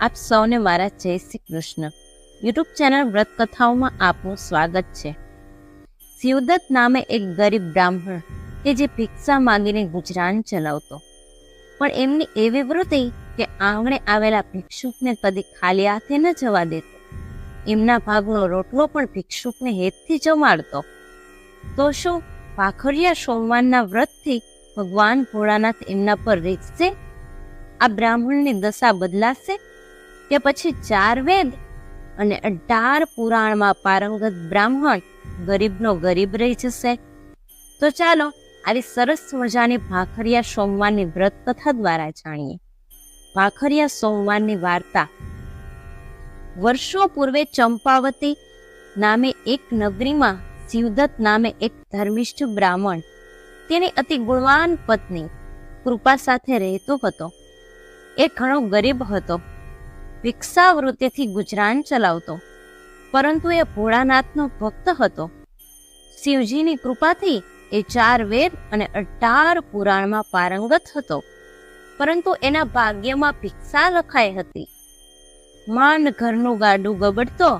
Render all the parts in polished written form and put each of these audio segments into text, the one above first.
આપ સૌને મારા જય શ્રી કૃષ્ણ યુટ્યુબ ચેનલ વ્રત કથાઓમાં આપનું સ્વાગત છે. શિવદત્ત નામે એક ગરીબ બ્રાહ્મણ કે જે ભિક્ષા માંગીને ગુજરાન ચલાવતો, પણ એમની એવી વૃત્તિ કે આંગણે આવેલા ભિક્ષુકને કદી ખાલી હાથે ન જવા દેતો. એમના ભાગનો રોટલો પણ ભિક્ષુકને હેતથી જમાડતો. તો શું ભાખરિયા સોમવારના વ્રતથી ભગવાન ભોળાનાથ એમના પર રીઝશે? આ બ્રાહ્મણની દશા બદલાશે કે પછી 4 વેદ અને 18 પુરાણમાં પારંગત બ્રાહ્મણ ગરીબનો ગરીબ રહી જશે? તો ચાલો આવી સરસ મજાની ભાખરિયા સોમવારની વ્રત કથા દ્વારા જાણીએ. ભાખરિયા સોમવારની વાર્તા. વર્ષો પૂર્વે ચંપાવતી નામે એક નગરીમાં શિવદત્ત નામે એક ધર્મિષ્ઠ બ્રાહ્મણ તેની અતિ ગુણવાન પત્ની કૃપા સાથે રહેતો હતો. એ ઘણો ગરીબ હતો, ભિક્ષાવૃત્તિથી ગુજરાન ચલાવતો, પરંતુ એ ભોળાનાથનો ભક્ત હતો. શિવજીની કૃપાથી એ 4 વેદ અને 18 પુરાણમાં પારંગત હતો, પરંતુ એના ભાગ્યમાં ભિક્ષા લખાઈ હતી. માંડ ઘરનું ગાડું ગબડતો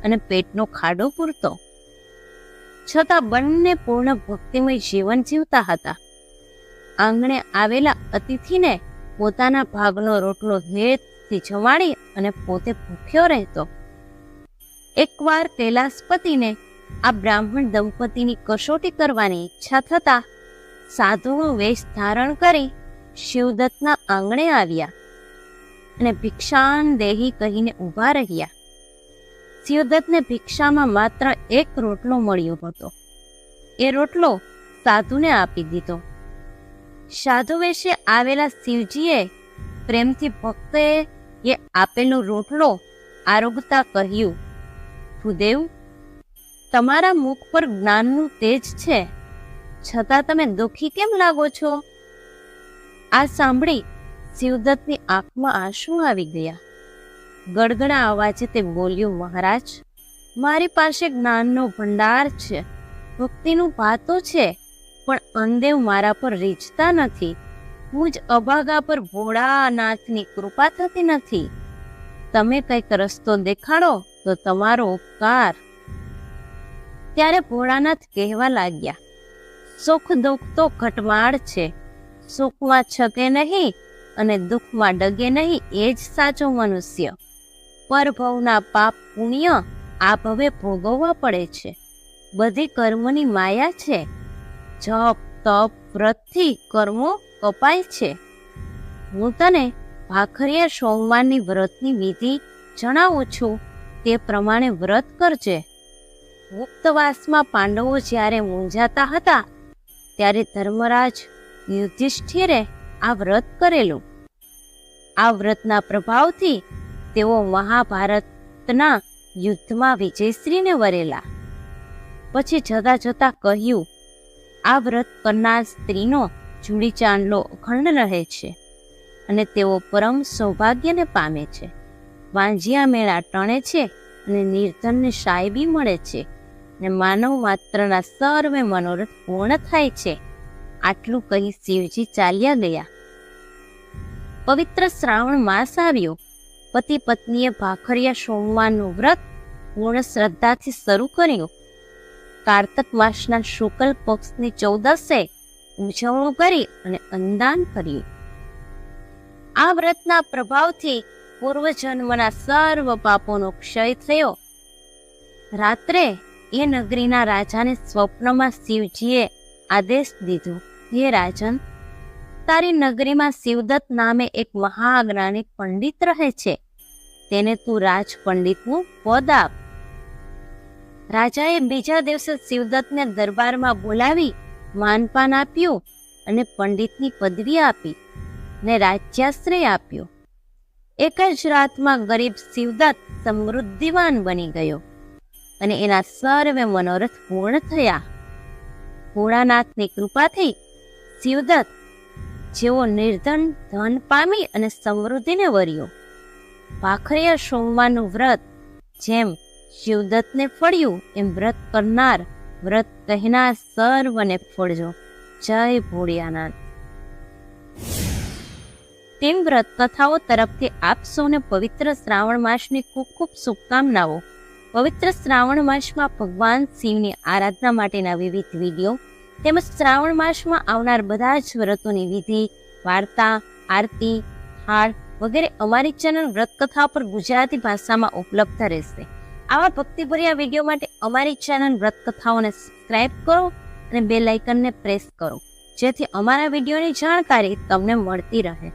અને પેટનો ખાડો પૂરતો, છતાં બંને પૂર્ણ ભક્તિમય જીવન જીવતા હતા. આંગણે આવેલા અતિથિને પોતાના ભાગનો રોટલો હેતથી જમાડી અને પોતે ભૂખ્યો રહેતો. એકવાર કૈલાસપતિને આ બ્રાહ્મણ દંપતીની કસોટી કરવાની ઈચ્છા થતા સાધુનો વેશ ધારણ કરી શિવદત્તના આંગણે આવ્યા અને ભિક્ષાન દેહી કહીને ઊભા રહ્યા. શિવદત્તને ભિક્ષામાં માત્ર એક રોટલો મળ્યો હતો. એ રોટલો સાધુને આપી દીધો. સાધુ વેશે આવેલા શિવજીએ પ્રેમથી ભક્તએ એ આપેલો રોટલો આરોગતા કહ્યું, ભૂદેવ, તમારા મુખ પર જ્ઞાનનું તેજ છે, છતાં તમે દુઃખી કેમ લાગો છો? આ સાંભળી શિવદત્તની આંખમાં આંસુ આવી ગયા. ગળગળા અવાજે તે બોલ્યો, મહારાજ, મારી પાસે જ્ઞાનનો ભંડાર છે, ભક્તિનું ભાતો છે, પણ અંદેવ મારા પર રીઝતા નથી. હું જ અભાગા પર ભોળાનાથની કૃપા થતી નથી. તમે કંઈક રસ્તો દેખાડો તો તમારો ઉપકાર. ત્યારે ભોળાનાથ કહેવા લાગ્યા, સુખ દુઃખ તો ઘટમાળ છે. સુખમાં છકે નહીં અને દુઃખમાં ડગે નહીં, એ જ સાચો મનુષ્ય. પરભવના પાપ પુણ્ય આ ભવે ભોગવવા પડે છે. બધી કર્મની માયા છે. જપ તપ વ્રતથી કર્મો કપાય છે. હું તને ભાખરિયા સોમવારની વ્રતની વિધિ જણાવું છું, તે પ્રમાણે વ્રત કરજે. ગુપ્તવાસમાં પાંડવો જ્યારે મૂંઝાતા હતા ત્યારે ધર્મરાજ યુધિષ્ઠિરે આ વ્રત કરેલું. આ વ્રતના પ્રભાવથી તેઓ મહાભારતના યુદ્ધમાં વિજયશ્રીને વરેલા. પછી જતા જતા કહ્યું, આ વ્રત કરનાર સ્ત્રીનો જુડી ચાંદલો અખંડ રહે છે અને તેઓ પરમ સૌભાગ્યને પામે છે. વાંજિયા મેળા ટણે છે અને નિર્ધનને સાહેબી મળે છે અને માનવ માત્રના સર્વે મનોરથ પૂર્ણ થાય છે. આટલું કહી શિવજી ચાલ્યા ગયા. પવિત્ર શ્રાવણ માસ આવ્યો. પતિ પત્નીએ ભાખરિયા સોમવારનું વ્રત પૂર્ણ શ્રદ્ધાથી શરૂ કર્યું. કાર્તક માસના શુક્લ પક્ષની 14એ ઉજવણું કરી અને અન્નદાન કર્યું. આ વ્રતના પ્રભાવથી પૂર્વજન્મના સર્વ પાપોનો ક્ષય થયો. રાત્રે એ નગરીના રાજાને સ્વપ્નમાં શિવજીએ આદેશ દીધો, હે રાજન, તારી નગરીમાં શિવદત્ત નામે એક મહાજ્ઞાની પંડિત રહે છે. તેને તું રાજ પંડિતનું પદ આપ. રાજાએ બીજા દિવસે શિવદત્તને દરબારમાં બોલાવી માનપાન આપ્યું અને પંડિતની પદવી આપી ને રાજ્યાશ્રય આપ્યો. એક જ રાતમાં ગરીબ શિવદત્ત સમૃદ્ધિવાન બની ગયો અને એના સર્વે મનોરથ પૂર્ણ થયા. ભોળાનાથની કૃપાથી શિવદત્ત જેવો નિર્ધન ધન પામી અને સમૃદ્ધિને વર્યો. ભાખરિયા સોમવારનું વ્રત જેમ શિવદત્તને ફળ્યું એમ વ્રત કરનાર, વ્રત કહેનાર સર્વને ફળજો. જય ભોળિયાનાથ. તેમ વ્રત કથાઓ તરફથી આપ સૌને પવિત્ર શ્રાવણ માસની ખૂબ ખૂબ શુભકામનાઓ. પવિત્ર શ્રાવણ માસમાં ભગવાન શિવની આરાધના માટેના વિવિધ વિડીયો તેમજ શ્રાવણ માસમાં આવનાર બધા જ વ્રતોની વિધિ, વાર્તા, આરતી, થાળ વગેરે અમારી ચેનલ વ્રત કથા પર ગુજરાતી ભાષામાં ઉપલબ્ધ રહેશે. આવા ભક્તિભર્યા વિડીયો માટે અમારી ચેનલ વ્રત કથાઓને સબસ્ક્રાઇબ કરો અને બેલ આઇકનને પ્રેસ કરો, જેથી અમારા વિડીયોની જાણકારી તમને મળતી રહે.